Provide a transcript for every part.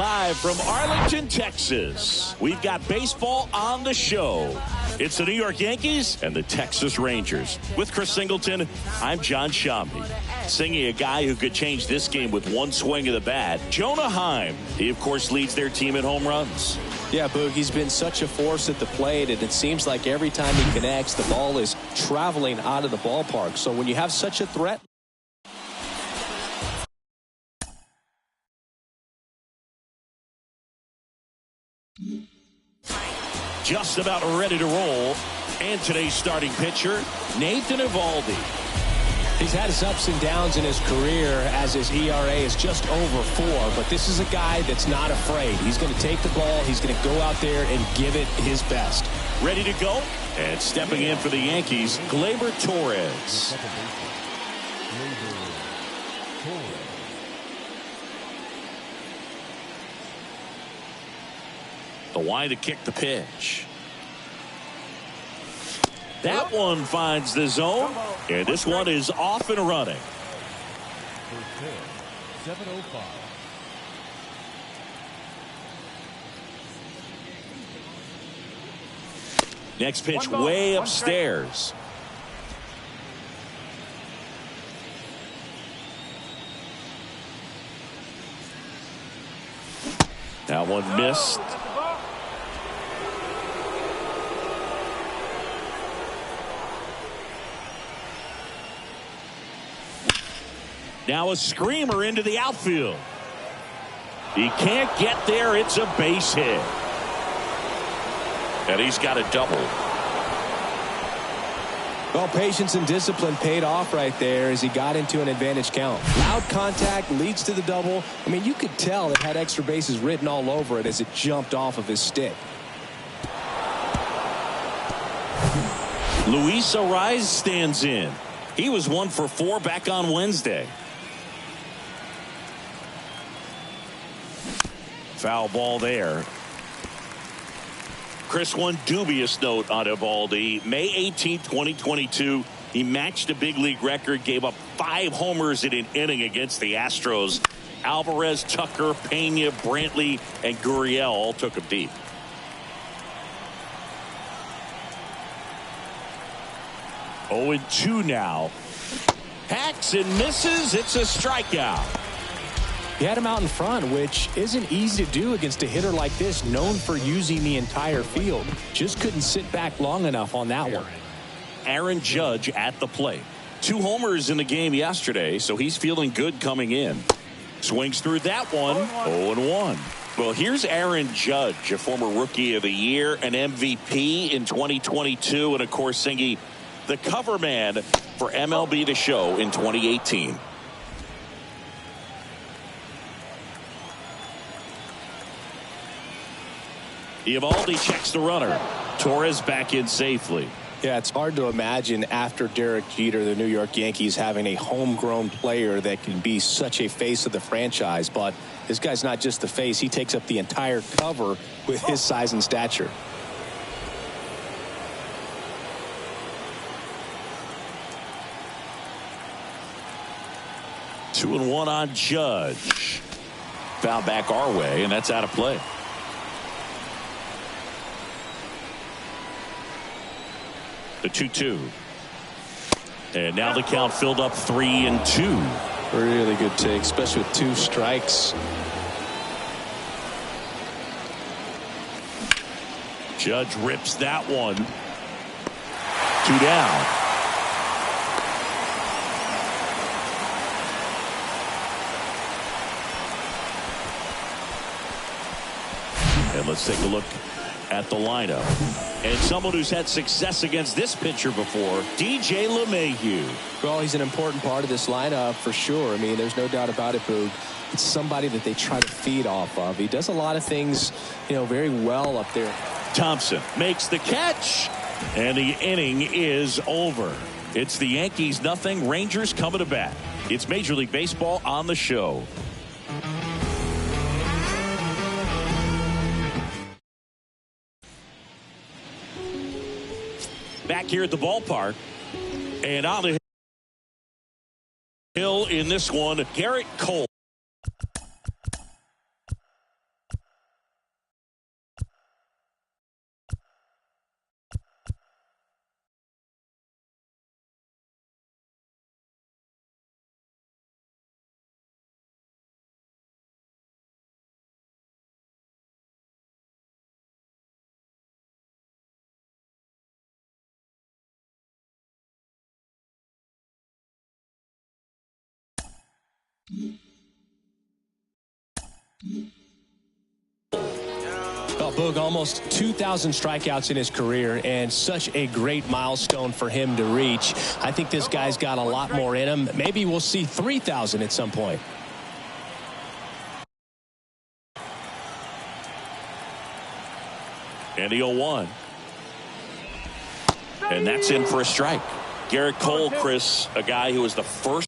Live from Arlington, Texas, we've got baseball on the show. It's the New York Yankees and the Texas Rangers. With Chris Singleton, I'm John Shambi. Singing a guy who could change this game with one swing of the bat, Jonah Heim. He, of course, leads their team in home runs. Yeah, Boog, he's been such a force at the plate, and it seems like every time he connects, the ball is traveling out of the ballpark. So when you have such a threat, just about ready to roll. And today's starting pitcher, Nathan Eovaldi. He's had his ups and downs in his career as his ERA is just over 4. But this is a guy that's not afraid. He's going to take the ball. He's going to go out there and give it his best. Ready to go? And stepping in for the Yankees, Gleyber Torres. The wide to kick the pitch. That one finds the zone, and this one is off and running. 7:05. Next pitch way upstairs. That one missed. Now a screamer into the outfield. He can't get there. It's a base hit. And he's got a double. Well, patience and discipline paid off right there as he got into an advantage count. Loud contact leads to the double. I mean, you could tell it had extra bases written all over it as it jumped off of his stick. Luis Ariz stands in. He was 1 for 4 back on Wednesday. Foul ball there. Chris, one dubious note on Eovaldi. May 18, 2022, he matched a big league record, gave up 5 homers in an inning against the Astros. Alvarez, Tucker, Pena, Brantley, and Gurriel all took him deep. Oh, and 2 now. Hacks and misses. It's a strikeout. He had him out in front, which isn't easy to do against a hitter like this, known for using the entire field. Just couldn't sit back long enough on that one. Aaron Judge at the plate. 2 homers in the game yesterday, so he's feeling good coming in. Swings through that one. 0-1. Well, here's Aaron Judge, a former Rookie of the Year, an MVP in 2022, and of course, Singy, the cover man for MLB The Show in 2018. Eovaldi checks the runner. Torres back in safely. Yeah, it's hard to imagine after Derek Jeter, the New York Yankees, having a homegrown player that can be such a face of the franchise. But this guy's not just the face. He takes up the entire cover with his size and stature. Two and one on Judge. Foul back our way, and that's out of play. The 2-2. And now the count filled up 3-2. Really good take, especially with 2 strikes. Judge rips that one. 2 down. And let's take a look at the lineup. And someone who's had success against this pitcher before, DJ LeMahieu. Well, he's an important part of this lineup for sure. I mean, there's no doubt about it, Boog. It's somebody that they try to feed off of. He does a lot of things, very well up there. Thompson makes the catch, and the inning is over. It's the Yankees nothing, Rangers coming to bat. It's Major League Baseball on the show. Back here at the ballpark, and on the hill in this one, Garrett Cole. Well, Boog, almost 2,000 strikeouts in his career, and such a great milestone for him to reach. I think this guy's got a lot more in him. Maybe we'll see 3,000 at some point. And the 0-1. And that's in for a strike. Garrett Cole, Chris, a guy who was the first.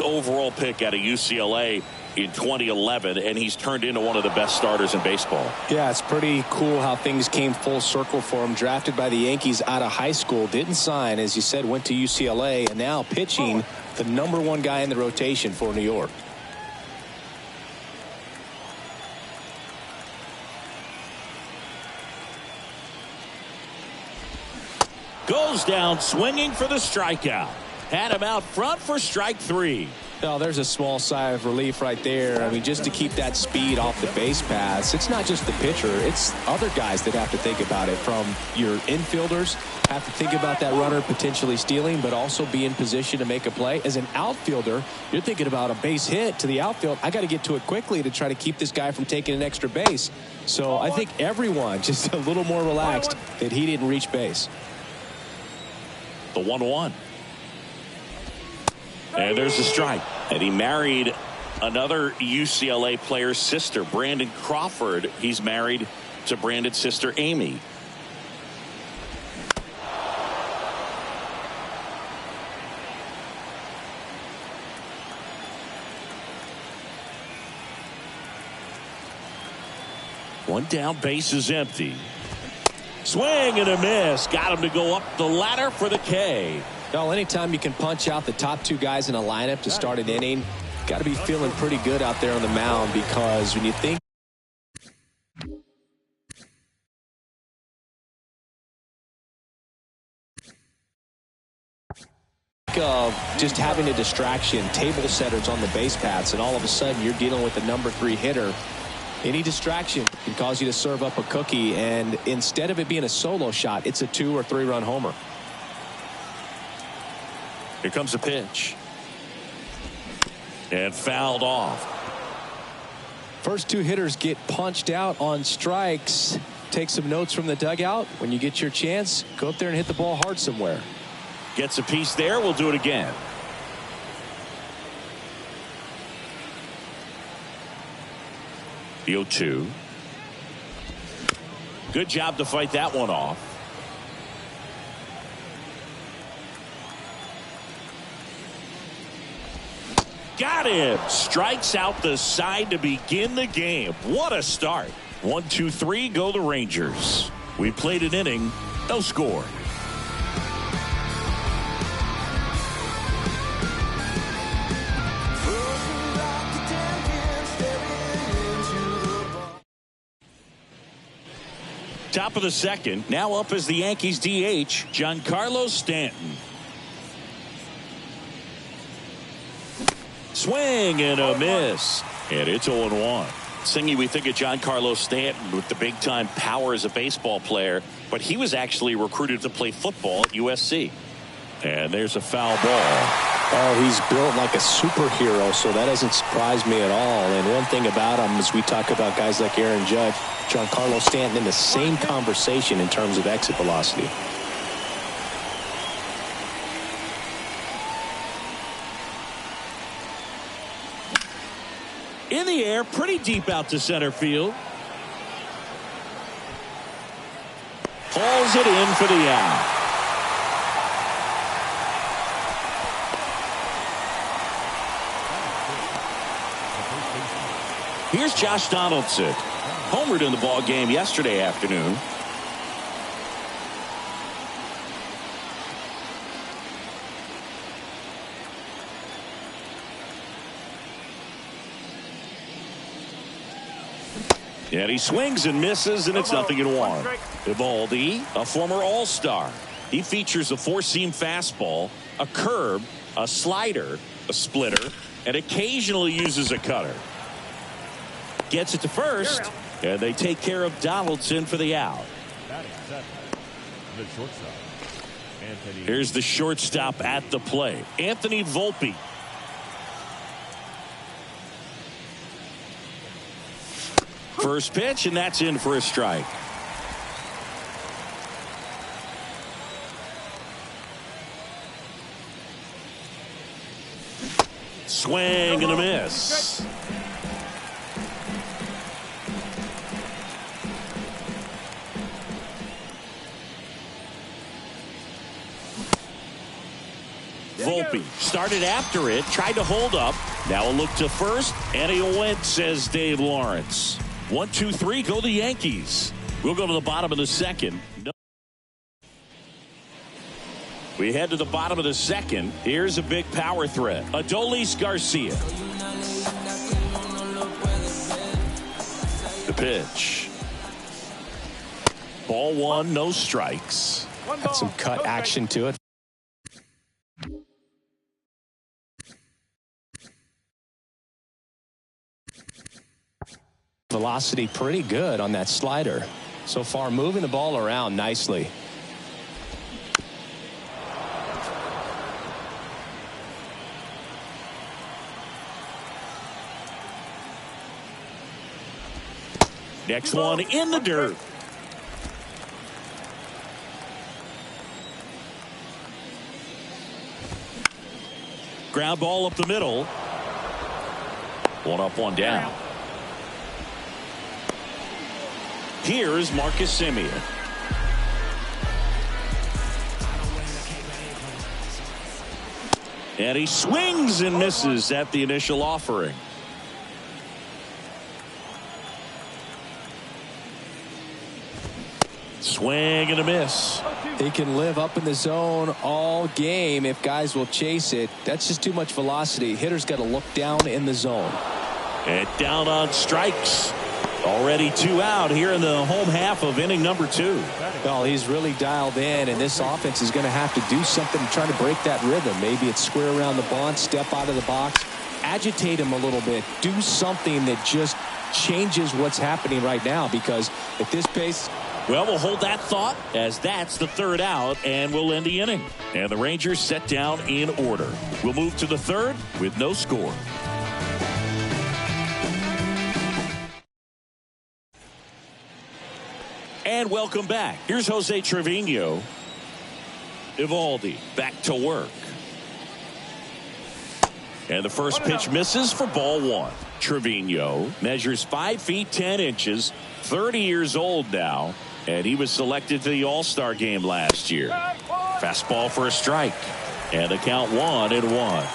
Overall pick out of UCLA in 2011, and he's turned into one of the best starters in baseball. Yeah, it's pretty cool how things came full circle for him. Drafted by the Yankees out of high school, didn't sign, as you said, went to UCLA, and now pitching the #1 guy in the rotation for New York. Goes down swinging for the strikeout. Had him out front for strike 3. Oh, there's a small sigh of relief right there. I mean, just to keep that speed off the base paths. It's not just the pitcher. It's other guys that have to think about it. From your infielders, have to think about that runner potentially stealing, but also be in position to make a play. As an outfielder, you're thinking about a base hit to the outfield. I got to get to it quickly to try to keep this guy from taking an extra base. So I think everyone just a little more relaxed that he didn't reach base. The 1-1. And there's the strike. And he married another UCLA player's sister, Brandon Crawford. He's married to Brandon's sister, Amy. One down, base is empty. Swing and a miss. Got him to go up the ladder for the K. Well, anytime you can punch out the top 2 guys in a lineup to start an inning, got to be feeling pretty good out there on the mound, because when you think of just having a distraction, table setters on the base paths, and all of a sudden you're dealing with the #3 hitter. Any distraction can cause you to serve up a cookie, and instead of it being a solo shot, it's a 2 or 3 run homer. Here comes a pitch. And fouled off. First 2 hitters get punched out on strikes. Take some notes from the dugout. When you get your chance, go up there and hit the ball hard somewhere. Gets a piece there. We'll do it again. The 0-2. Good job to fight that one off. Got him. Strikes out the side to begin the game. What a start. 1-2-3, go the Rangers. We played an inning, no score. Top of the second. Now up as the Yankees DH, Giancarlo Stanton. Swing and a miss. And it's 0-1. Singy, we think of Giancarlo Stanton with the big-time power as a baseball player, but he was actually recruited to play football at USC. And there's a foul ball. Oh, he's built like a superhero, so that doesn't surprise me at all. And one thing about him is we talk about guys like Aaron Judge, Giancarlo Stanton in the same conversation in terms of exit velocity. In the air, pretty deep out to center field. Hauls it in for the out. Here's Josh Donaldson. Homered in the ball game yesterday afternoon. And he swings and misses, and it's 0-1. Eovaldi, a former All-Star. He features a four-seam fastball, a curve, a slider, a splitter, and occasionally uses a cutter. Gets it to first, and they take care of Donaldson for the out. Here's the shortstop at the plate, Anthony Volpe. First pitch, and that's in for a strike. Swing and a miss. Volpe started after it, tried to hold up. Now a look to first, and he went, says Dave Lawrence. 1, 2, 3, go the Yankees. We'll go to the bottom of the second. We head to the bottom of the second. Here's a big power threat. Adolis Garcia. The pitch. Ball one, no strikes. Got some cut action to it. Velocity pretty good on that slider. So far moving the ball around nicely. Next one in the dirt. Ground ball up the middle. One up, one down. Here's Marcus Semien. And he swings and misses at the initial offering. Swing and a miss. He can live up in the zone all game if guys will chase it. That's just too much velocity. Hitter's got to look down in the zone. And down on strikes. Already 2 out here in the home half of inning number 2. Well, he's really dialed in, and this offense is going to have to do something to try to break that rhythm. Maybe it's square around the bunt, step out of the box, agitate him a little bit, do something that just changes what's happening right now, because at this pace. Well, we'll hold that thought as that's the 3rd out, and we'll end the inning. And the Rangers set down in order. We'll move to the 3rd with no score. And welcome back. Here's Jose Trevino. Eovaldi back to work. And the first pitch misses for ball 1. Trevino measures 5 feet 10 inches, 30 years old now, and he was selected to the All-Star game last year. Fastball for a strike, and the count 1-1.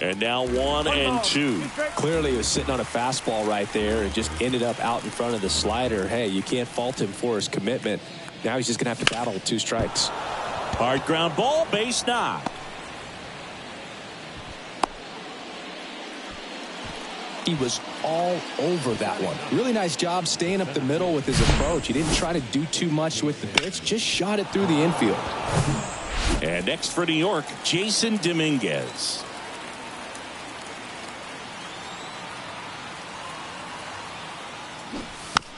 And now 1-2. Clearly he was sitting on a fastball right there and just ended up out in front of the slider. Hey, you can't fault him for his commitment. Now he's just going to have to battle with 2 strikes. Hard ground ball, base knock. He was all over that one. Really nice job staying up the middle with his approach. He didn't try to do too much with the pitch, just shot it through the infield. And next for New York, Jason Dominguez.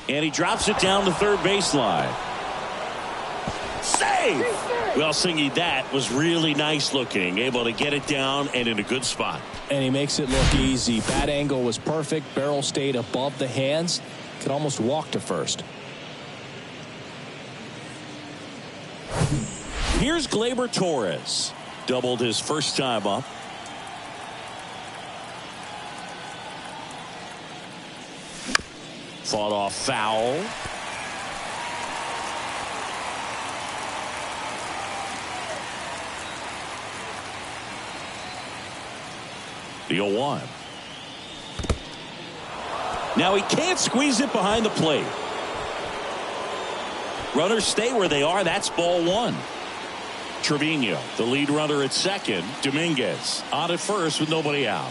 And he drops it down the third baseline. safe. Well, Singy, that was really nice looking. Able to get it down and in a good spot. And he makes it look easy. Bat angle was perfect. Barrel stayed above the hands. Could almost walk to first. Here's Gleyber Torres. Doubled his first time up. Fought off foul. The 0-1. Now he can't squeeze it behind the plate. Runners stay where they are. That's ball one. Trevino, the lead runner at second. Dominguez on at first with nobody out.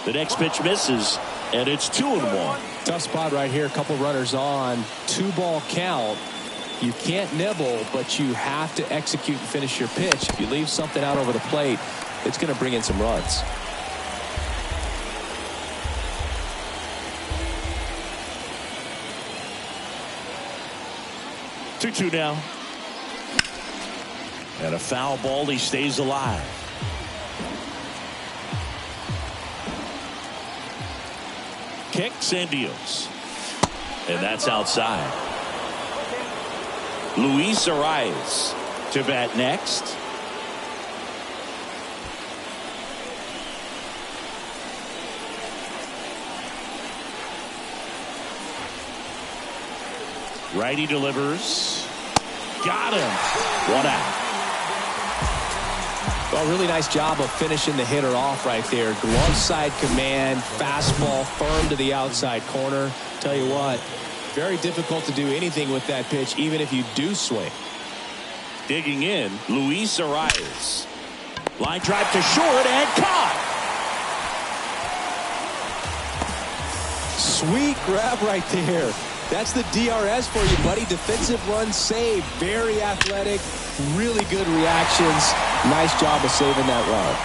The next pitch misses, and it's 2-1. Tough spot right here. A couple runners on. 2-ball count. You can't nibble, but you have to execute and finish your pitch. If you leave something out over the plate, it's going to bring in some runs. Two now. And a foul ball. He stays alive. Kicks and deals. And that's outside. Luis Arias to bat next. Righty delivers. Got him. One out. Well, really nice job of finishing the hitter off right there. Glove side command, fastball firm to the outside corner. Tell you what, very difficult to do anything with that pitch, even if you do swing. Digging in, Luis Arias. Line drive to short and caught. Sweet grab right there. That's the DRS for you, buddy. Defensive run save. Very athletic. Really good reactions. Nice job of saving that run.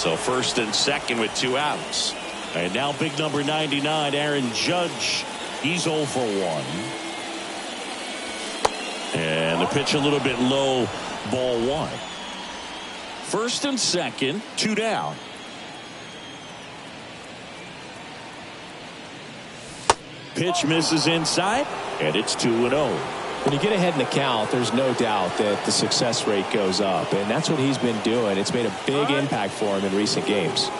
So first and second with 2 outs. And now big number 99, Aaron Judge. He's 0 for 1. And the pitch a little bit low, ball 1. First and second, 2 down. Pitch misses inside, and it's 2-0. When you get ahead in the count, there's no doubt that the success rate goes up, and that's what he's been doing. It's made a big impact for him in recent games.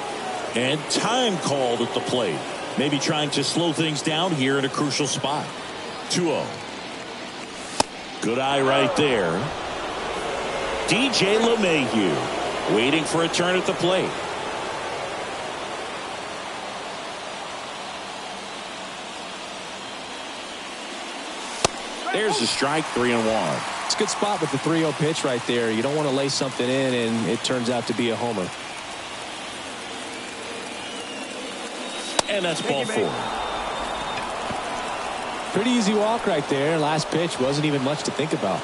And time called at the plate. Maybe trying to slow things down here in a crucial spot. 2-0. Good eye right there. DJ LeMahieu waiting for a turn at the plate. There's a strike, 3-1. It's a good spot with the 3-0 pitch right there. You don't want to lay something in and it turns out to be a homer. And that's ball 4. Pretty easy walk right there. Last pitch wasn't even much to think about.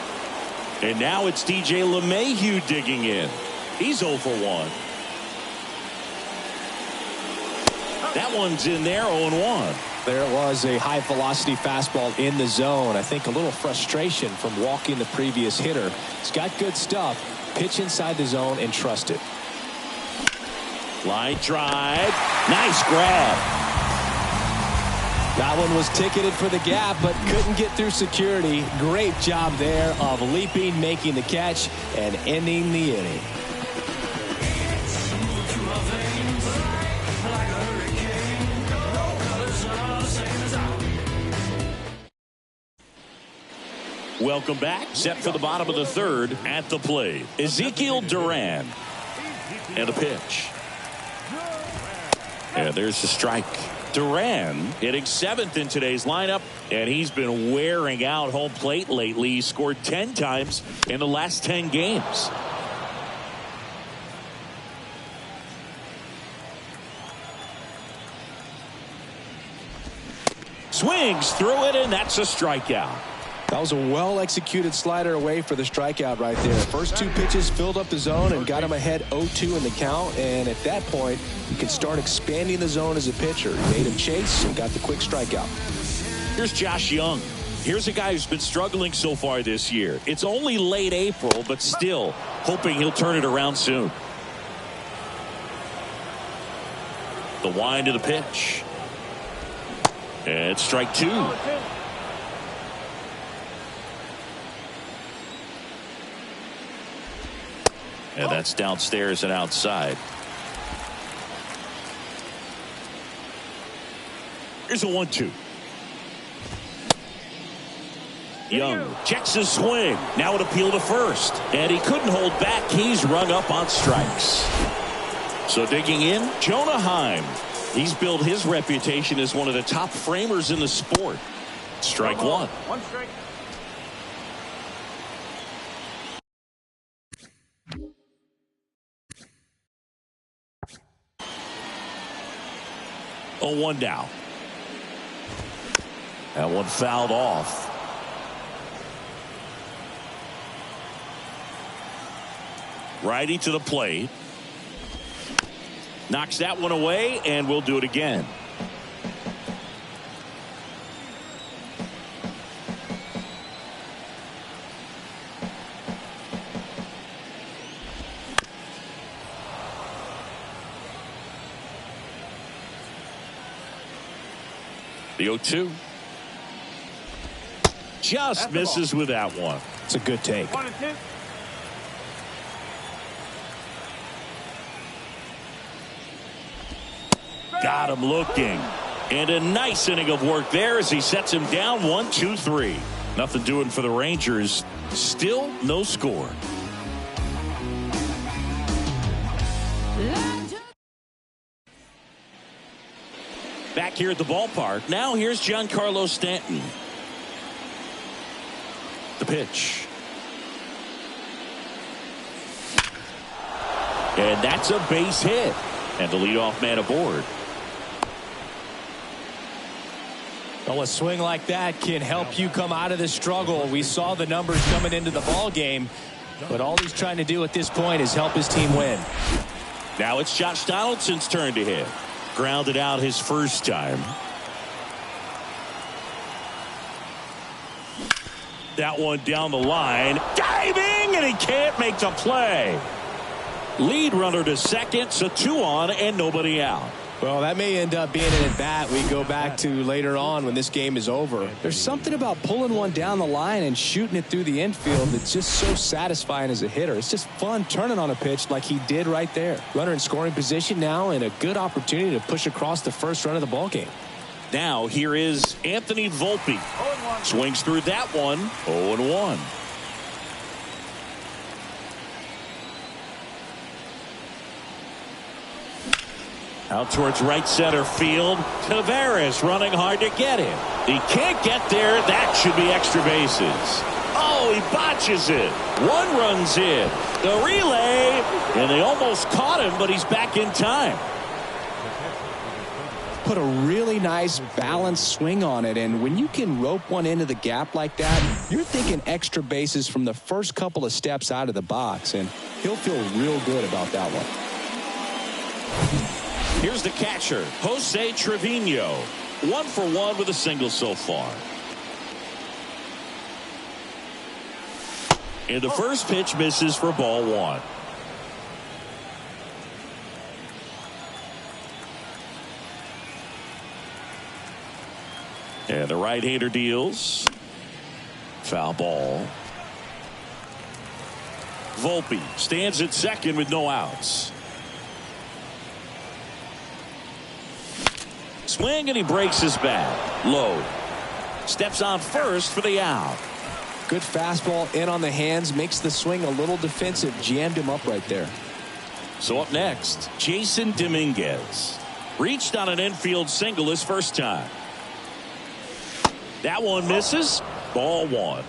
And now it's DJ LeMahieu digging in. He's 0 for 1. That one's in there, 0-1. There was a high velocity fastball in the zone. I think a little frustration from walking the previous hitter. He's got good stuff. Pitch inside the zone and trust it. Line drive. Nice grab. That one was ticketed for the gap, but couldn't get through security. Great job there of leaping, making the catch, and ending the inning. Welcome back. Set for the bottom of the third at the plate. Ezekiel Duran. And a pitch. And there's the strike. Duran hitting 7th in today's lineup, and he's been wearing out home plate lately. He scored 10 times in the last 10 games. Swings through it, and that's a strikeout. That was a well-executed slider away for the strikeout right there. First 2 pitches filled up the zone and got him ahead 0-2 in the count. And at that point, you can start expanding the zone as a pitcher. He made him chase and got the quick strikeout. Here's Josh Young. Here's a guy who's been struggling so far this year. It's only late April, but still hoping he'll turn it around soon. The wind of the pitch. And strike two. And that's downstairs and outside. Here's a 1-2. Young checks his swing. Now it appeal to first. And he couldn't hold back. He's rung up on strikes. So digging in, Jonah Heim. He's built his reputation as one of the top framers in the sport. Strike one. One strike. Oh, 1 down. That one fouled off. Righty to the plate. Knocks that one away, and we'll do it again. The 0-2. Just misses with that one. It's a good take. 1-2. Got him looking. And a nice inning of work there as he sets him down 1-2-3. Nothing doing for the Rangers. Still no score. Back here at the ballpark. Now here's Giancarlo Stanton. The pitch. And that's a base hit. And the leadoff man aboard. Well, a swing like that can help you come out of the struggle. We saw the numbers coming into the ball game, but all he's trying to do at this point is help his team win. Now it's Josh Donaldson's turn to hit. Grounded out his first time. That one down the line. Diving, and he can't make the play. Lead runner to second, so 2 on and nobody out. Well, that may end up being an at-bat we go back to later on when this game is over. There's something about pulling one down the line and shooting it through the infield that's just so satisfying as a hitter. It's just fun turning on a pitch like he did right there. Runner in scoring position now and a good opportunity to push across the first run of the ball game. Now here is Anthony Volpe. Swings through that one. 0-1. Out towards right center field. Tavares running hard to get him. He can't get there. That should be extra bases. Oh, he botches it. 1 runs in. The relay. And they almost caught him, but he's back in time. Put a really nice balanced swing on it, and when you can rope one into the gap like that, you're thinking extra bases from the first couple of steps out of the box, and he'll feel real good about that one. Here's the catcher, Jose Trevino. 1 for 1 with a single so far. And the first pitch misses for ball 1. And the right-hander deals. Foul ball. Volpe stands at second with no outs. Swing, and he breaks his bat. Low. Steps on first for the out. Good fastball in on the hands, makes the swing a little defensive. Jammed him up right there. So up next, Jason Dominguez. Reached on an infield single his first time. That one misses. Ball 1.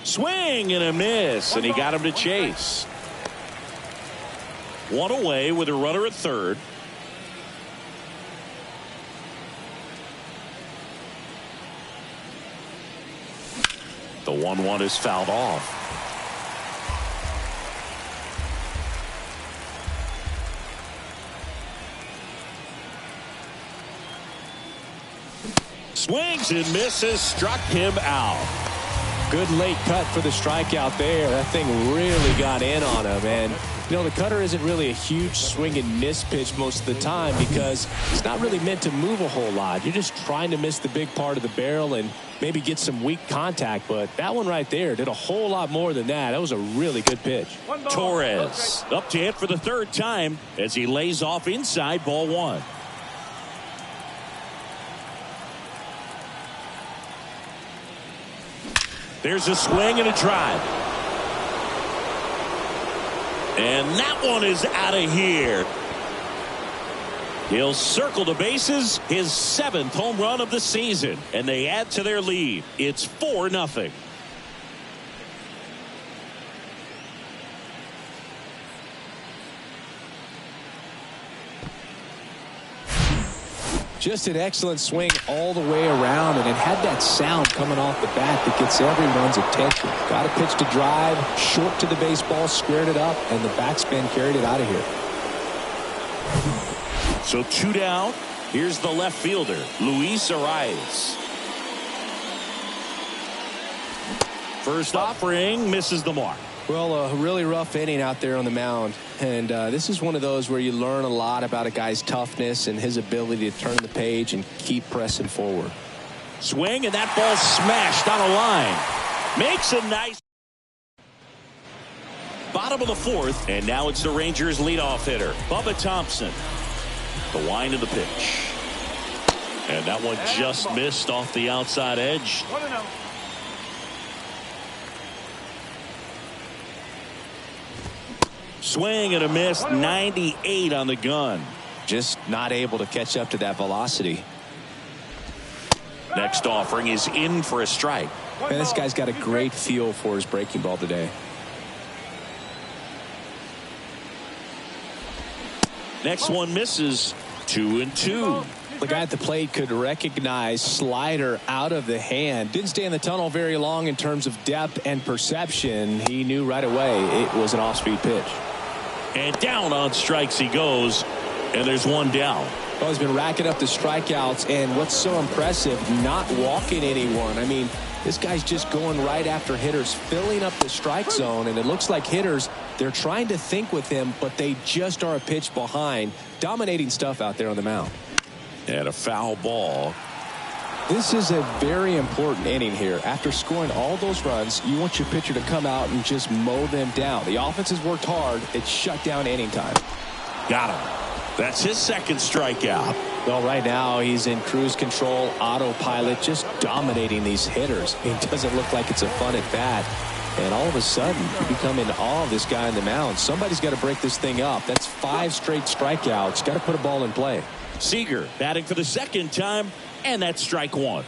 Swing and a miss, and he got him to chase. 1 away with a runner at third. The 1-1 is fouled off. Swings and misses, struck him out. Good late cut for the strikeout there. That thing really got in on him. And, you know, the cutter isn't really a huge swing and miss pitch most of the time because it's not really meant to move a whole lot. You're just trying to miss the big part of the barrel and maybe get some weak contact. But that one right there did a whole lot more than that. That was a really good pitch. Torres up to hit for the third time as he lays off inside, ball one. There's a swing and a drive. And that one is out of here. He'll circle the bases, his 7th home run of the season, and they add to their lead. It's 4-0. Just an excellent swing all the way around, and it had that sound coming off the bat that gets everyone's attention. Got a pitch to drive, short to the baseball, squared it up, and the backspin carried it out of here. So 2 down. Here's the left fielder, Luis Arias. First offering misses the mark. Well, a really rough inning out there on the mound. And this is one of those where you learn a lot about a guy's toughness and his ability to turn the page and keep pressing forward. Swing, and that ball smashed on a line. Makes a nice bottom of the 4th, and now it's the Rangers leadoff hitter, Bubba Thompson. The wind of the pitch. And that one just missed off the outside edge. Swing and a miss, 98 on the gun. Just not able to catch up to that velocity. Next offering is in for a strike. Man, this guy's got a great feel for his breaking ball today. Next one misses, 2-2. The guy at the plate could recognize slider out of the hand. Didn't stay in the tunnel very long in terms of depth and perception. He knew right away it was an off-speed pitch. And down on strikes he goes, and there's one down. Well, he's been racking up the strikeouts, and what's so impressive, not walking anyone. I mean, this guy's just going right after hitters, filling up the strike zone, and it looks like hitters, they're trying to think with him, but they just are a pitch behind. Dominating stuff out there on the mound. And a foul ball. This is a very important inning here. After scoring all those runs, you want your pitcher to come out and just mow them down. The offense has worked hard. It's shut down inning time. Got him. That's his 2nd strikeout. Well, right now he's in cruise control, autopilot, just dominating these hitters. It doesn't look like it's a fun at bat. And all of a sudden, you become in awe of this guy on the mound. Somebody's got to break this thing up. That's 5 straight strikeouts. Got to put a ball in play. Seager batting for the 2nd time, and that's strike 1.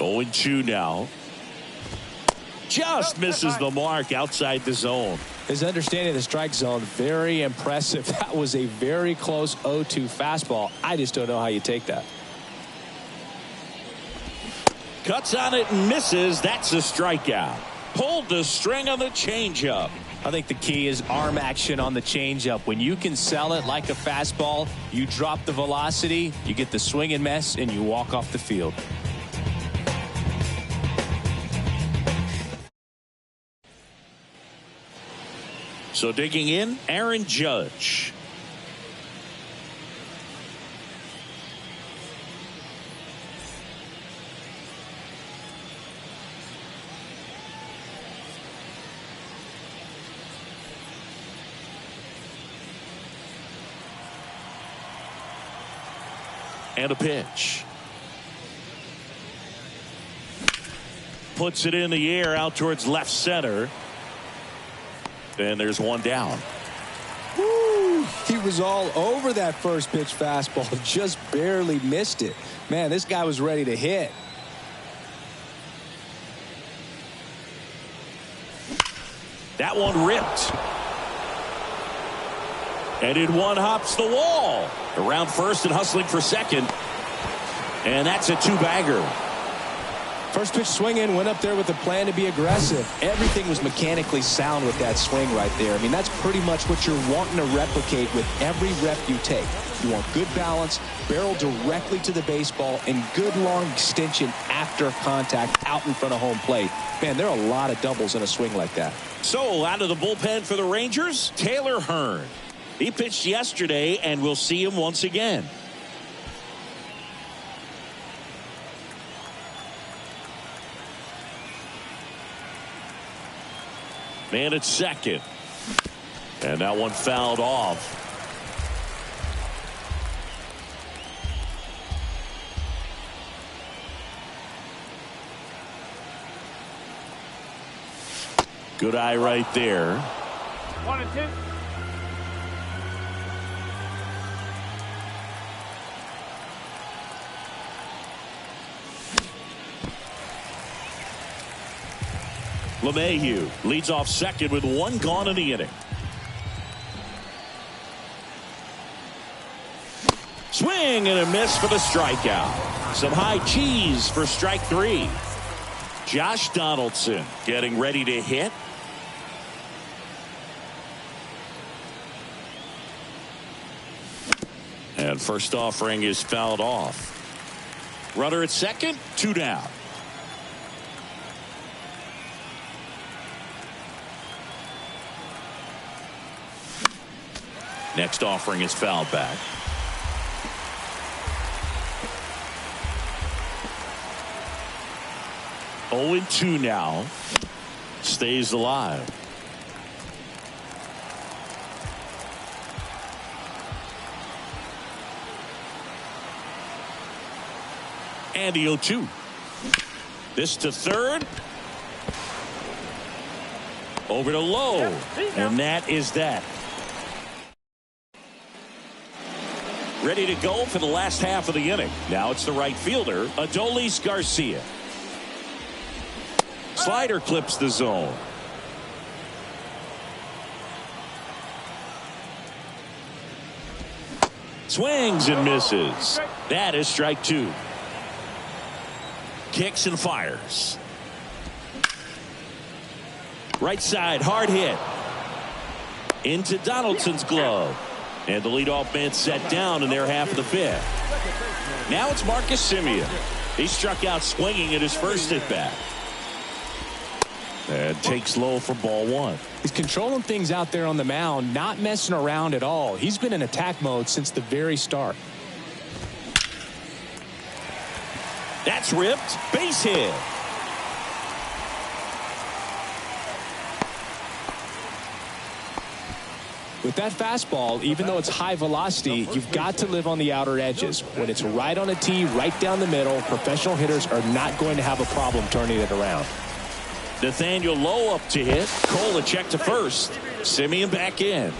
Oh, 2 now. Just misses the mark outside the zone. His understanding of the strike zone, very impressive. That was a very close 0-2 fastball. I just don't know how you take that. Cuts on it and misses. That's a strikeout. Pulled the string on the changeup. I think the key is arm action on the changeup. When you can sell it like a fastball, you drop the velocity, you get the swing and miss, and you walk off the field. So digging in, Aaron Judge. And a pitch. Puts it in the air out towards left center. And there's one down. Woo! He was all over that first pitch fastball. Just barely missed it. Man, this guy was ready to hit. That one ripped. And in one hops the wall. Around first and hustling for second. And that's a 2-bagger. First pitch swinging, went up there with a plan to be aggressive. Everything was mechanically sound with that swing right there. I mean, that's pretty much what you're wanting to replicate with every rep you take. You want good balance, barrel directly to the baseball, and good long extension after contact out in front of home plate. Man, there are a lot of doubles in a swing like that. So, out of the bullpen for the Rangers, Taylor Hearn. He pitched yesterday, and we'll see him once again. Man at second. And that one fouled off. Good eye right there. 1 and 2. LeMahieu leads off second with 1 gone in the inning. Swing and a miss for the strikeout. Some high cheese for strike 3. Josh Donaldson getting ready to hit. And first offering is fouled off. Runner at second, 2 down. Next offering is fouled back. Oh and 2 now. Stays alive. And the 0-2. This to third. Over to Lowe. And that is that. Ready to go for the last half of the inning. Now it's the right fielder, Adolis Garcia. Slider clips the zone. Swings and misses. That is strike 2. Kicks and fires. Right side, hard hit. Into Donaldson's glove. And the leadoff man set down in their half of the 5th. Now it's Marcus Semien. He struck out swinging at his first at bat. And takes low for ball 1. He's controlling things out there on the mound, not messing around at all. He's been in attack mode since the very start. That's ripped. Base hit. With that fastball, even though it's high velocity, you've got to live on the outer edges. When it's right on a tee, right down the middle, professional hitters are not going to have a problem turning it around. Nathaniel Lowe up to hit. Cole a check to first. Semien back in.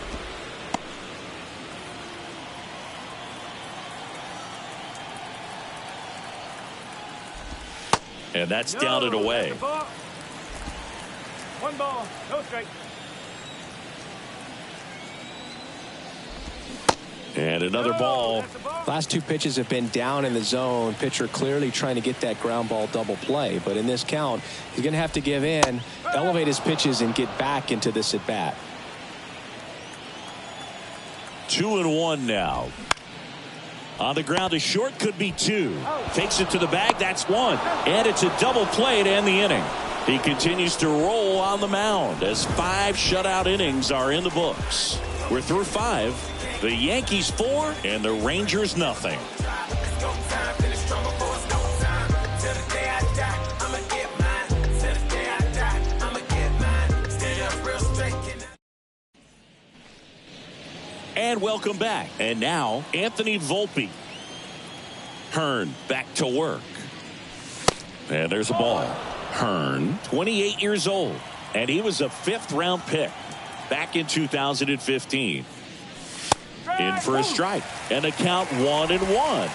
And that's down and away. 1 ball, no strike. And another ball. Last 2 pitches have been down in the zone. Pitcher clearly trying to get that ground ball double play. But in this count, he's going to have to give in, elevate his pitches, and get back into this at bat. 2-1 now. On the ground, a short, could be 2. Takes it to the bag. That's 1. And it's a double play to end the inning. He continues to roll on the mound as 5 shutout innings are in the books. We're through 5. The Yankees 4 and the Rangers nothing. And welcome back. And now Anthony Volpe. Hearn back to work. And there's a ball. Hearn, 28 years old, and he was a 5th round pick back in 2015. In for a strike, and a count 1-1.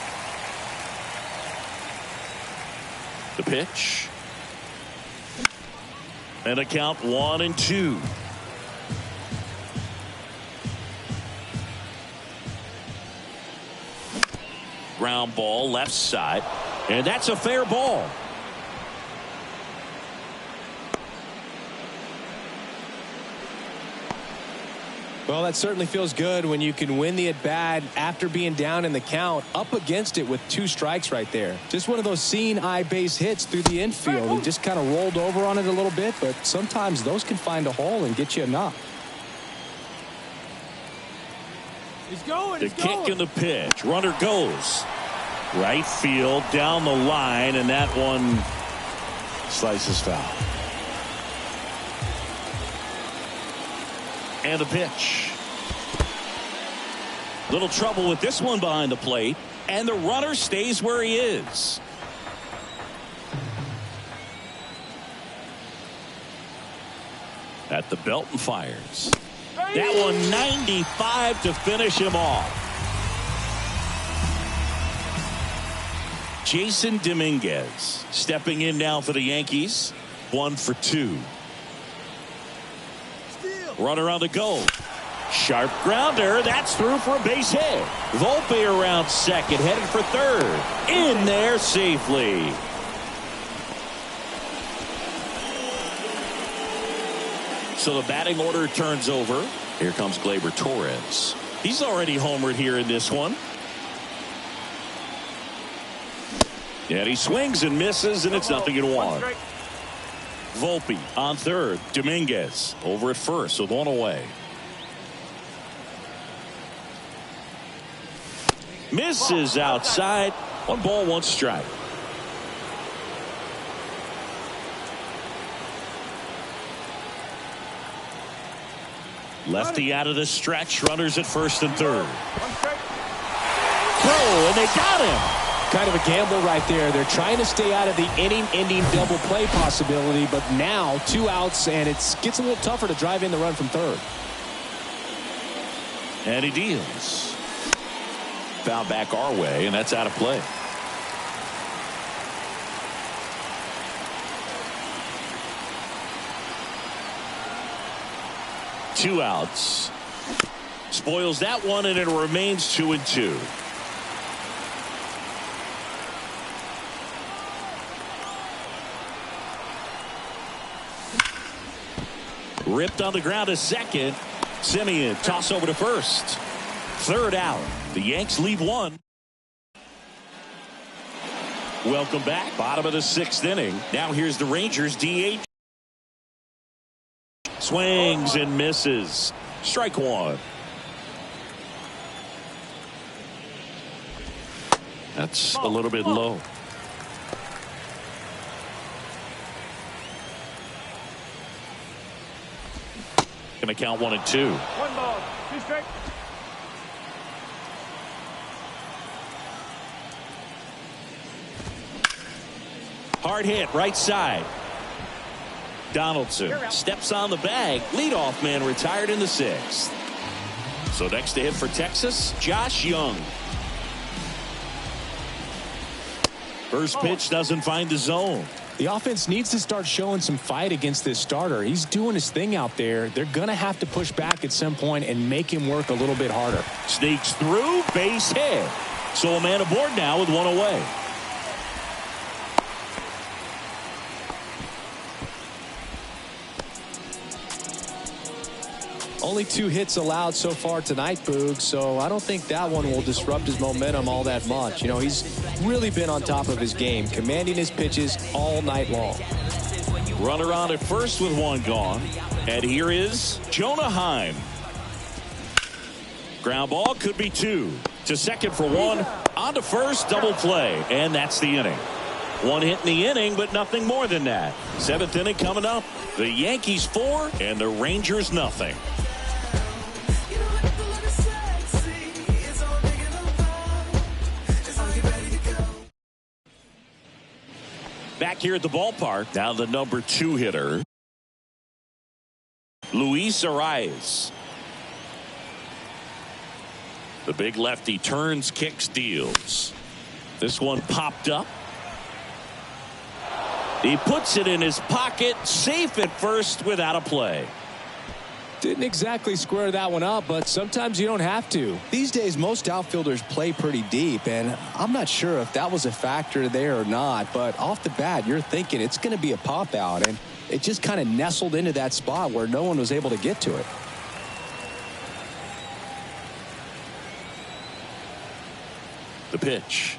The pitch, and a count 1-2. Ground ball left side, and that's a fair ball. Well, that certainly feels good when you can win the at-bat after being down in the count, up against it with 2 strikes right there. Just one of those seeing eye base hits through the infield. He just kind of rolled over on it a little bit, but sometimes those can find a hole and get you a knock. He's going. The kick and the pitch. Runner goes. Right field, down the line, and that one slices foul. And a pitch. Little trouble with this one behind the plate, and the runner stays where he is. At the belt and fires. That one 95 to finish him off. Jason Dominguez stepping in now for the Yankees. 1 for 2. Runner on the go. Sharp grounder. That's through for a base hit. Volpe around second, headed for third. In there safely. So the batting order turns over. Here comes Gleyber Torres. He's already homered here in this one. And he swings and misses, and it's 0-1. Volpe on third. Dominguez over at first with 1 away. Misses outside. 1 ball, 1 strike. Lefty out of the stretch. Runners at first and third. Throw, and they got him. Kind of a gamble right there. They're trying to stay out of the inning-ending double play possibility, but now 2 outs, and it gets a little tougher to drive in the run from third. And he deals. Foul back our way, and that's out of play. Two outs. Spoils that one, and it remains 2-2. Ripped on the ground to second. Simeon toss over to first. Third out. The Yanks leave 1. Welcome back. Bottom of the 6th inning. Now here's the Rangers DH. Swings and misses. Strike 1. That's a little bit low. Going to count 1 and 2. 1 ball, 2 strikes. Hard hit right side. Donaldson steps on the bag. Leadoff man retired in the 6th. So next to hit for Texas, Josh Young. First pitch doesn't find the zone. The offense needs to start showing some fight against this starter. He's doing his thing out there. They're going to have to push back at some point and make him work a little bit harder. Sneaks through, base hit. So a man aboard now with 1 away. Only 2 hits allowed so far tonight, Boog, so I don't think that one will disrupt his momentum all that much. You know, he's really been on top of his game, commanding his pitches all night long. Runner on at first with 1 gone. And here is Jonah Heim. Ground ball could be 2. To second for 1. On to first, double play. And that's the inning. 1 hit in the inning, but nothing more than that. 7th inning coming up. The Yankees 4 and the Rangers nothing. Back here at the ballpark, now the number 2 hitter, Luis Arias. The big lefty turns, kicks, deals. This one popped up. He puts it in his pocket, safe at first without a play. Didn't exactly square that one up, but sometimes you don't have to. These days, most outfielders play pretty deep, and I'm not sure if that was a factor there or not, but off the bat, you're thinking it's going to be a pop out, and it just kind of nestled into that spot where no one was able to get to it. The pitch.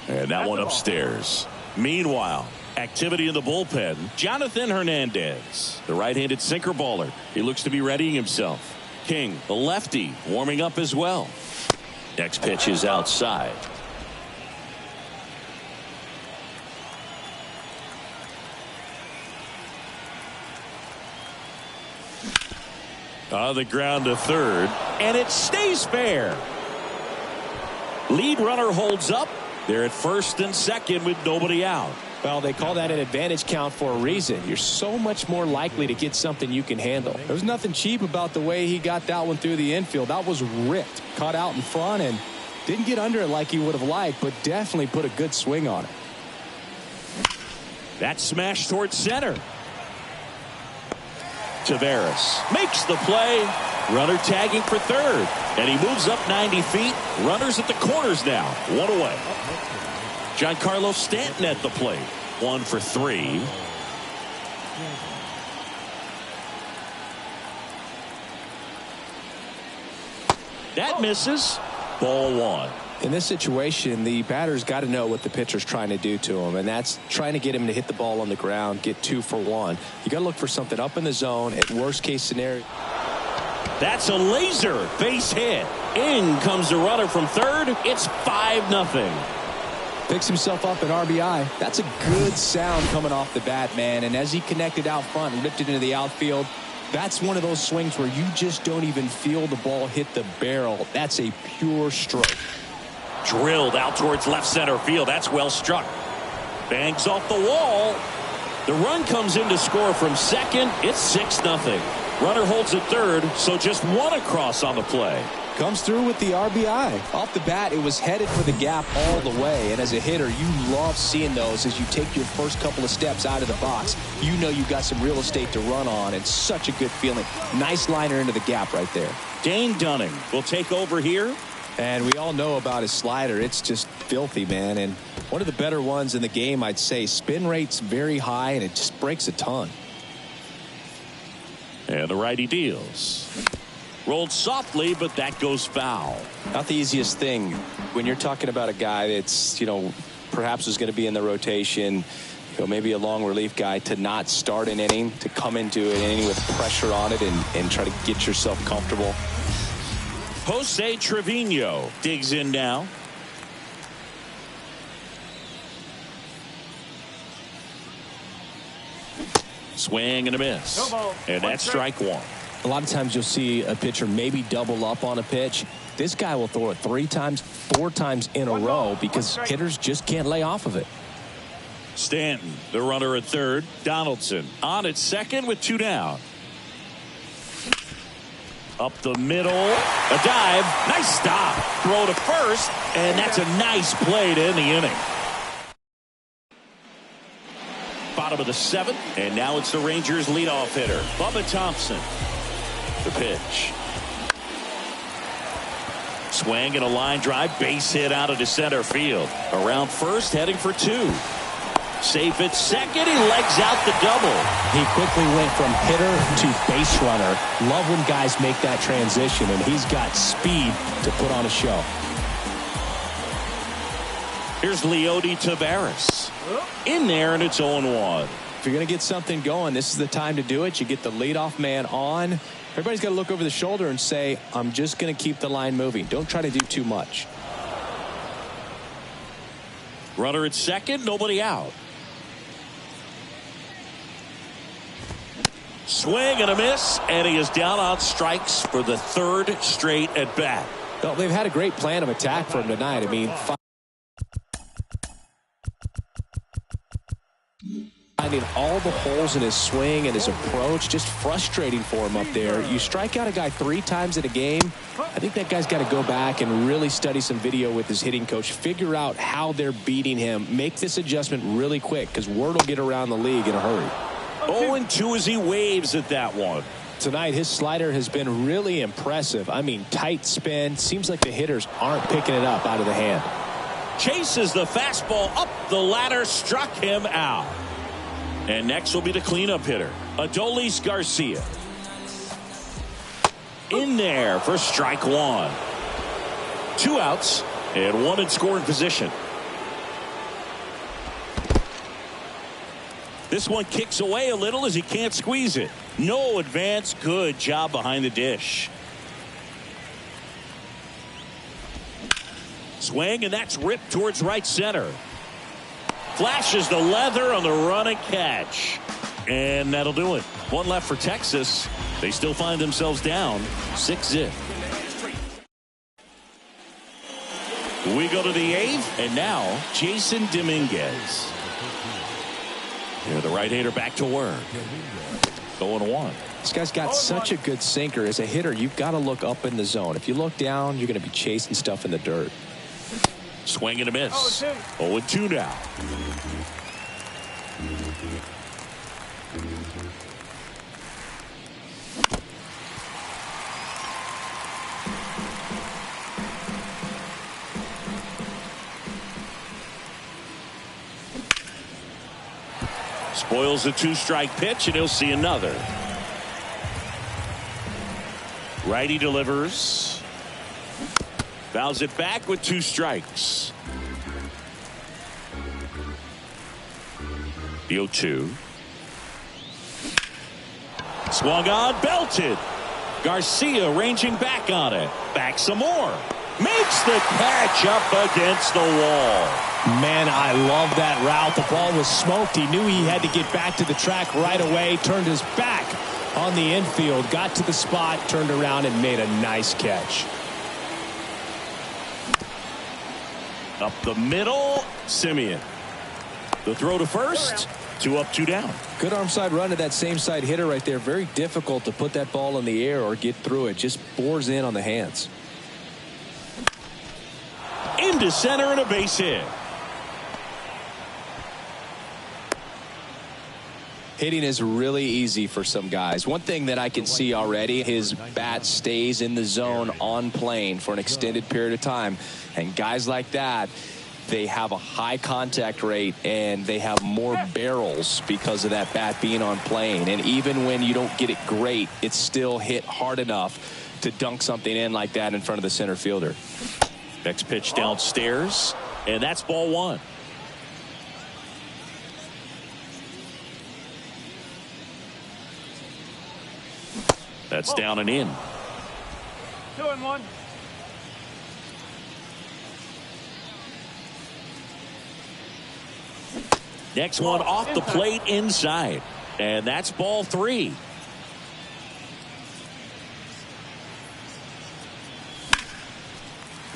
And that one upstairs. Meanwhile, activity in the bullpen. Jonathan Hernandez, the right-handed sinker baller. He looks to be readying himself. King, the lefty, warming up as well. Next pitch is outside. On the ground to third, and it stays fair. Lead runner holds up. They're at first and second with nobody out. Well, they call that an advantage count for a reason. You're so much more likely to get something you can handle. There's nothing cheap about the way he got that one through the infield. That was ripped, caught out in front, and didn't get under it like he would have liked, but definitely put a good swing on it. That smash towards center. Tavares makes the play. Runner tagging for third. And he moves up 90 feet. Runners at the corners now. One away. Giancarlo Stanton at the plate. 1 for 3. That misses. Ball 1. In this situation, the batter's got to know what the pitcher's trying to do to him, and that's trying to get him to hit the ball on the ground, get 2 for 1. You got to look for something up in the zone at worst case scenario. That's a laser base hit. In comes the runner from third. It's 5-0. Picks himself up an RBI. That's a good sound coming off the bat, man. And as he connected out front and ripped it into the outfield, that's one of those swings where you just don't even feel the ball hit the barrel. That's a pure stroke. Drilled out towards left center field. That's well struck. Bangs off the wall. The run comes in to score from second. It's 6-0. Runner holds at third, so just 1 across on the play. Comes through with the RBI. Off the bat, it was headed for the gap all the way. And as a hitter, you love seeing those as you take your first couple of steps out of the box. You know you got some real estate to run on. It's such a good feeling. Nice liner into the gap right there. Dane Dunning will take over here. And we all know about his slider. It's just filthy, man. And one of the better ones in the game, I'd say. Spin rate's very high, and it just breaks a ton. And the righty deals. Rolled softly, but that goes foul. Not the easiest thing when you're talking about a guy that's, perhaps is going to be in the rotation, maybe a long relief guy, to not start an inning, to come into an inning with pressure on it and try to get yourself comfortable. Jose Trevino digs in now. Swing and a miss. And that's strike 1. A lot of times you'll see a pitcher maybe double up on a pitch. This guy will throw it 3 times, 4 times in a row because hitters just can't lay off of it. Stanton, the runner at third. Donaldson on at second with 2 down. Up the middle, a dive, nice stop, throw to first, and that's a nice play to end the inning. Bottom of the 7th, and now it's the Rangers leadoff hitter, Bubba Thompson. The pitch. Swing and a line drive, base hit out into center field. Around first, heading for 2. Safe at second. He legs out the double. He quickly went from hitter to base runner. Love when guys make that transition, and he's got speed to put on a show. Here's Leody Tavares. In there, and it's 0-1. If you're going to get something going, this is the time to do it. You get the leadoff man on. Everybody's got to look over the shoulder and say, I'm just going to keep the line moving. Don't try to do too much. Runner at second, nobody out. Swing and a miss, and he is down on strikes for the 3rd straight at bat. Well, they've had a great plan of attack for him tonight. I mean, finding all the holes in his swing and his approach, just frustrating for him up there. You strike out a guy 3 times in a game, I think that guy's got to go back and really study some video with his hitting coach, figure out how they're beating him, make this adjustment really quick because word will get around the league in a hurry. 0-2 as he waves at that one. Tonight, his slider has been really impressive. I mean, tight spin. Seems like the hitters aren't picking it up out of the hand. Chases the fastball up the ladder, struck him out. And next will be the cleanup hitter, Adolis Garcia. In there for strike 1. 2 outs. And one in scoring position. This one kicks away a little as he can't squeeze it. No advance. Good job behind the dish. Swing, and that's ripped towards right center. Flashes the leather on the run and catch. And that'll do it. One left for Texas. They still find themselves down 6-0. We go to the 8th, and now Jason Dominguez. Yeah, the right-hander back to work. 0-1. This guy's got such a good sinker. As a hitter, you've got to look up in the zone. If you look down, you're going to be chasing stuff in the dirt. Swing and a miss. 0-2 now. Spoils the 2-strike pitch, and he'll see another. Righty delivers. Fouls it back with 2 strikes. The 0-2. Swung on, belted. Garcia ranging back on it. Back some more. Makes the catch up against the wall. Man, I love that route. The ball was smoked. He knew he had to get back to the track right away. Turned his back on the infield. Got to the spot, turned around, and made a nice catch. Up the middle, Simeon. The throw to first. 2 up, 2 down. Good arm side run to that same side hitter right there. Very difficult to put that ball in the air or get through it. Just bores in on the hands. Into center and a base hit. Hitting is really easy for some guys. One thing that I can see already, his bat stays in the zone on plane for an extended period of time. And guys like that, they have a high contact rate and they have more barrels because of that bat being on plane. And even when you don't get it great, it's still hit hard enough to dunk something in like that in front of the center fielder. Next pitch downstairs, and that's ball 1. That's down and in. 2-1. Next one off the plate inside, and that's ball 3.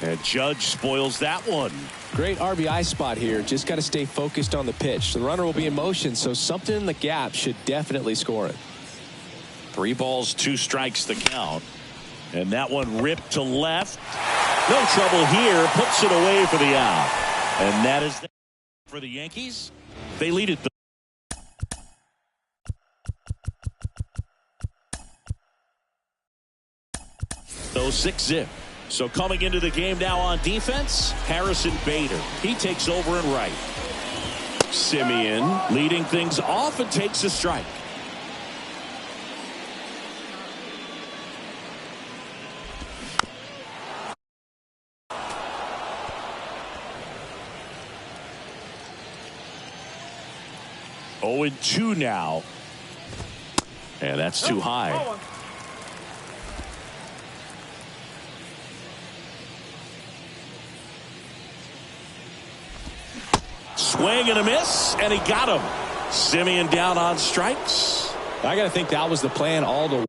And Judge spoils that one. Great RBI spot here. Just got to stay focused on the pitch. The runner will be in motion, so something in the gap should definitely score it. 3 balls, 2 strikes the count. And that one ripped to left. No trouble here. Puts it away for the out. And that is for the Yankees. They lead it. So 6-0. So coming into the game now on defense, Harrison Bader. He takes over in right. Simeon leading things off and takes a strike. Oh, and 2 now. And that's too high. Swing and a miss, and he got him. Simeon down on strikes. I got to think that was the plan all the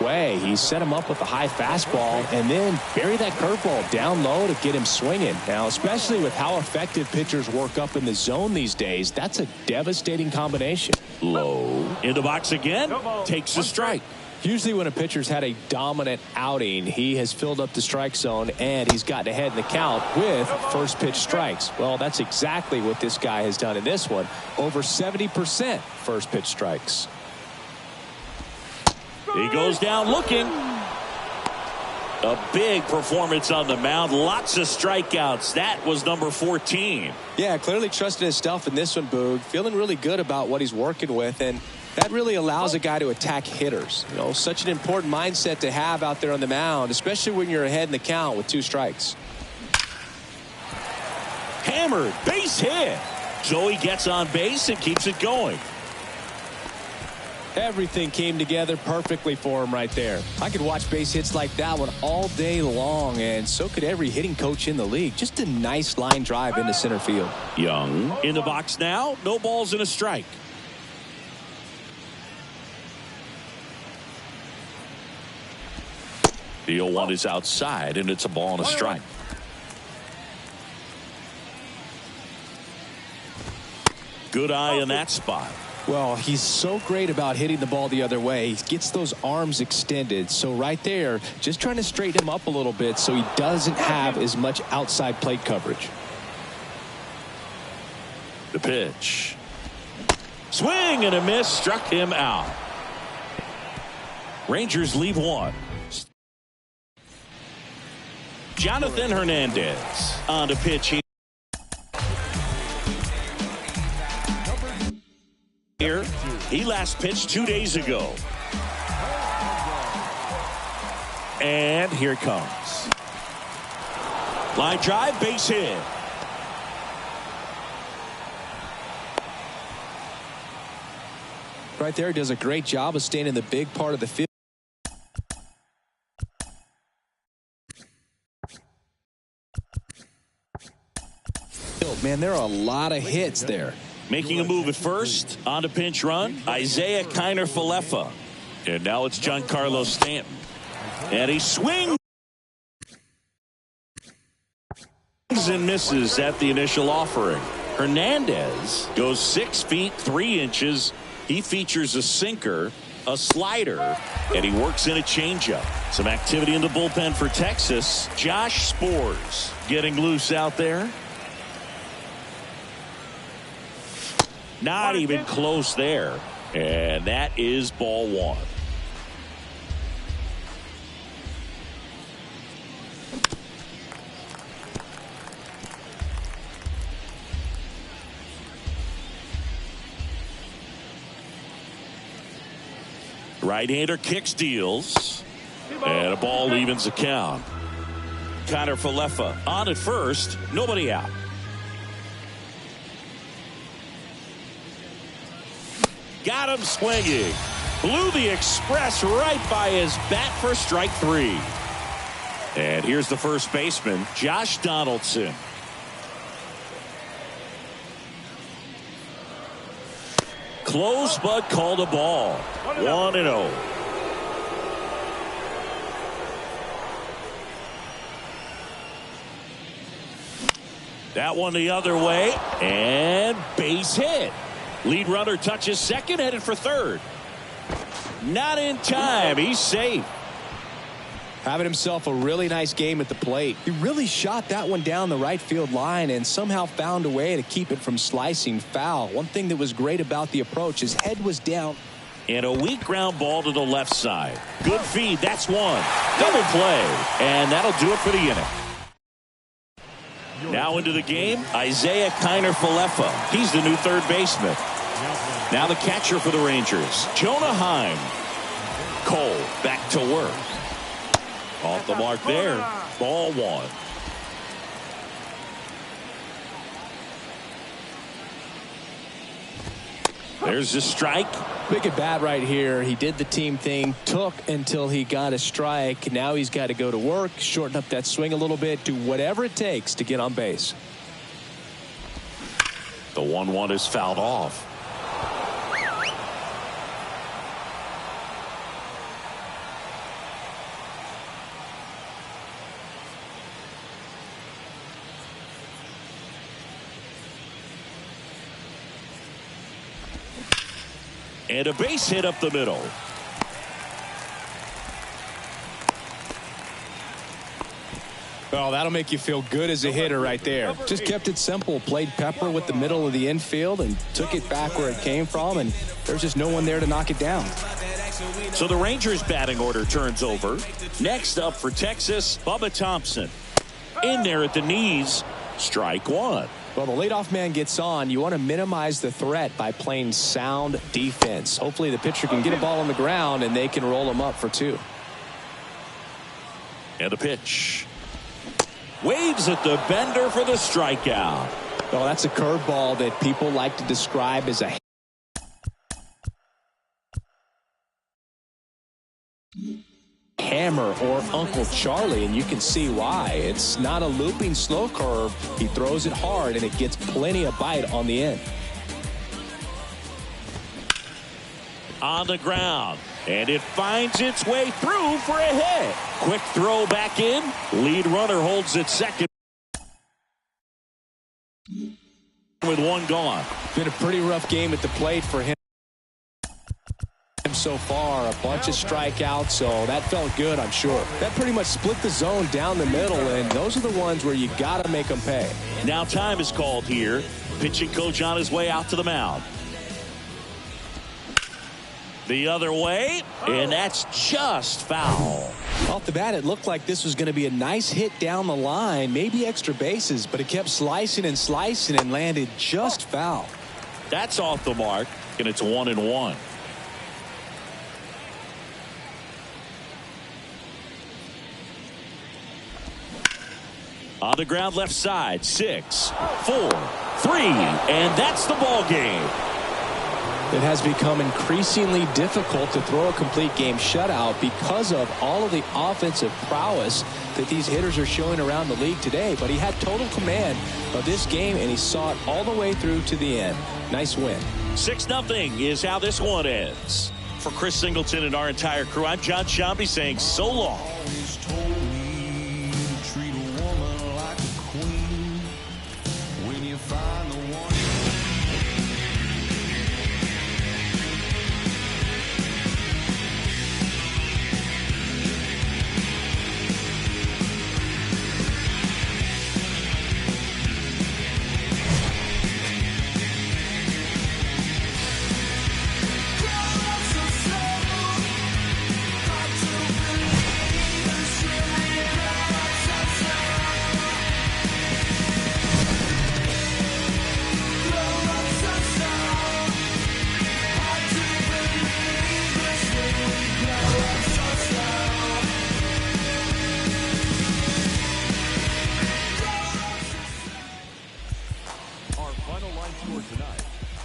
way. He set him up with a high fastball and then bury that curveball down low to get him swinging. Now, especially with how effective pitchers work up in the zone these days, that's a devastating combination. Low. In the box again. Takes a strike. Usually when a pitcher's had a dominant outing, he has filled up the strike zone and he's gotten ahead in the count with first pitch strikes. Well, that's exactly what this guy has done in this one. Over 70% first pitch strikes. He goes down looking. A big performance on the mound. Lots of strikeouts. That was number 14. Yeah, clearly trusting his stuff in this one, Boog. Feeling really good about what he's working with, and that really allows a guy to attack hitters. You know, such an important mindset to have out there on the mound, especially when you're ahead in the count with 2 strikes. Hammered, base hit. So he gets on base and keeps it going. Everything came together perfectly for him right there. I could watch base hits like that one all day long, and so could every hitting coach in the league. Just a nice line drive into center field. Young in the box now. No balls and a strike. The 0-1 is outside, and it's a ball and a strike. Good eye in that spot. Well, he's so great about hitting the ball the other way. He gets those arms extended. So right there, just trying to straighten him up a little bit so he doesn't have as much outside plate coverage. The pitch. Swing and a miss. Struck him out. Rangers leave 1. Jonathan Hernandez on the pitch here. He last pitched 2 days ago. And here it comes. Line drive, base hit. Right there, does a great job of staying in the big part of the field. Man, there are a lot of hits there. Making a move at first on the pinch run, Isaiah Kiner-Falefa. And now it's Giancarlo Stanton. And he swings and misses at the initial offering. Hernandez goes 6 feet 3 inches. He features a sinker, a slider, and he works in a changeup. Some activity in the bullpen for Texas. Josh Spores getting loose out there. Not even close there. And that is ball 1. Right-hander kicks, deals. And a ball evens the count. Kiner-Falefa on at first. Nobody out. Got him swinging. Blew the express right by his bat for strike 3. And here's the first baseman, Josh Donaldson. Close but called a ball. 1-0. That one the other way. And base hit. Lead runner touches second, headed for third. Not in time. He's safe. Having himself a really nice game at the plate. He really shot that one down the right field line and somehow found a way to keep it from slicing foul. One thing that was great about the approach, his head was down. And a weak ground ball to the left side. Good feed. That's one. Double play. And that'll do it for the inning. Now into the game, Isaiah Kiner-Falefa. He's the new third baseman. Now the catcher for the Rangers, Jonah Heim. Cole back to work. Off the mark there. Ball 1. There's a strike. Big at bat right here. He did the team thing, took until he got a strike. Now he's got to go to work, shorten up that swing a little bit, do whatever it takes to get on base. The 1-1 is fouled off. And a base hit up the middle. Well, that'll make you feel good as a hitter right there. Just kept it simple, played pepper with the middle of the infield and took it back where it came from, and there's just no one there to knock it down. So the Rangers batting order turns over. Next up for Texas, Bubba Thompson. In there at the knees, strike one. Well, the leadoff man gets on. You want to minimize the threat by playing sound defense. Hopefully the pitcher can get a ball on the ground and they can roll him up for two. And a pitch. Waves at the bender for the strikeout. Well, that's a curveball that people like to describe as a hammer or Uncle Charlie, and you can see why. It's not a looping slow curve. He throws it hard, and it gets plenty of bite on the end. On the ground, and it finds its way through for a hit. Quick throw back in. Lead runner holds it second with one gone. Been a pretty rough game at the plate for him so far. A bunch of strikeouts, so that felt good, I'm sure. That pretty much split the zone down the middle, and those are the ones where you got to make them pay. Now time is called here. Pitching coach on his way out to the mound. The other way, and that's just foul. Off the bat, it looked like this was going to be a nice hit down the line, maybe extra bases, but it kept slicing and landed just foul. That's off the mark, and it's 1-1. On the ground left side, 6, 4, 3, and that's the ball game. It has become increasingly difficult to throw a complete game shutout because of all of the offensive prowess that these hitters are showing around the league today. But he had total command of this game, and he saw it all the way through to the end. Nice win. 6-0 is how this one ends. For Chris Singleton and our entire crew, I'm John Shambi saying so long.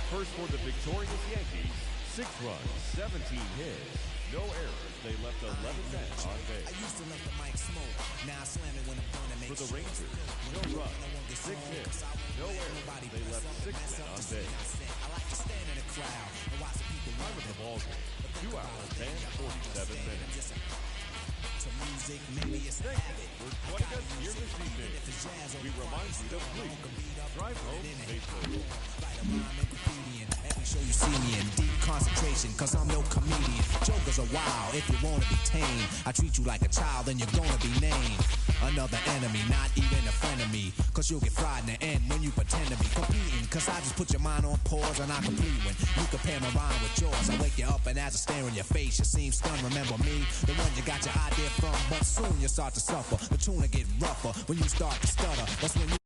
First for the victorious Yankees, 6 runs, 17 hits, no errors. They left 11 men on base. For the Rangers, no runs, 6 hits, no errors. They left 6 men on base. Time of the ball game, 2 hours and 47 minutes. Thank you for joining us here this evening. We remind you to please drive home safely. Show you see me in deep concentration, cause I'm no comedian. Jokers are wild if you wanna be tame. I treat you like a child, then you're gonna be named another enemy, not even a friend of me. Cause you'll get fried in the end when you pretend to be competing. Cause I just put your mind on pause and I complete when you compare my rhyme with yours. I wake you up and as I stare in your face, you seem stunned. Remember me, the one you got your idea from, but soon you start to suffer. The tune will get rougher when you start to stutter. That's when you